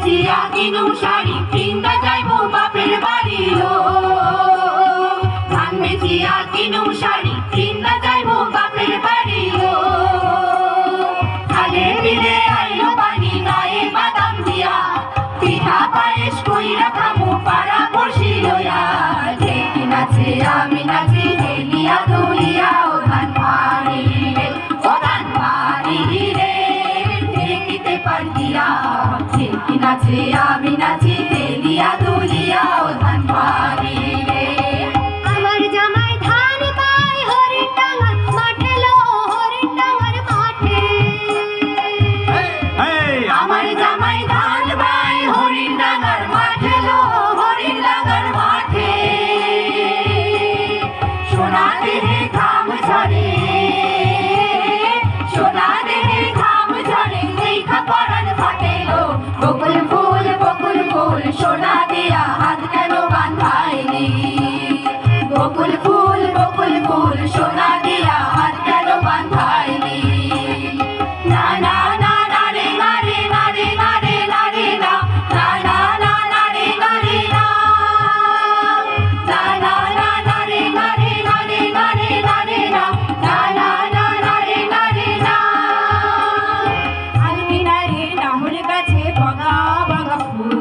বেচিয়া কিনুম শাড়ি কিনবা যাইবো বাপের বাড়ি ও ধান বেচিয়া কিনুম শাড়ি কিনবা যাইবো বাপের বাড়ি ও খালে বিলে আইলো পানি গায়ে বাদাম দিয়া পিঠা পায়েস কইরা খামু পাড়া পড়শি লইয়া ঢেকি নাচে আমি নাচি হেলিয়া দুলিয়া ও ধান পারি রে ও ধান পারি রে ঢেকিতে পারদিয়া ঢেকি নাচে আমি নাচি হেলিয়া দুলিয়া ও ধান পারি রে আমার জামাই ধান পায় হরিণ ডাঙার মাঠে লো হরিণ ডাঙার মাঠে আমার জামাই ধান পায় হরিণ ডাঙার মাঠে লো হরিণ ডাঙার মাঠে সোনা দেহে ঘাম ঝরে সোনা দেহে ঘাম ঝরে দেখা পরাণ ফাটে লো বকুল ফুল সোনা দিয়া হাত কেন বাঁধাইলি বকুল ফুল সোনা দিয়া হাত কেন বাঁধাইলি না না না না রে না রে না রে না রে না রে না না না না না রে না রে না না না না না রে না রে না রে না রে না রে না না না না না রে না রে না আলমিনারে নাহর গাছে বাগা বাগা ফুল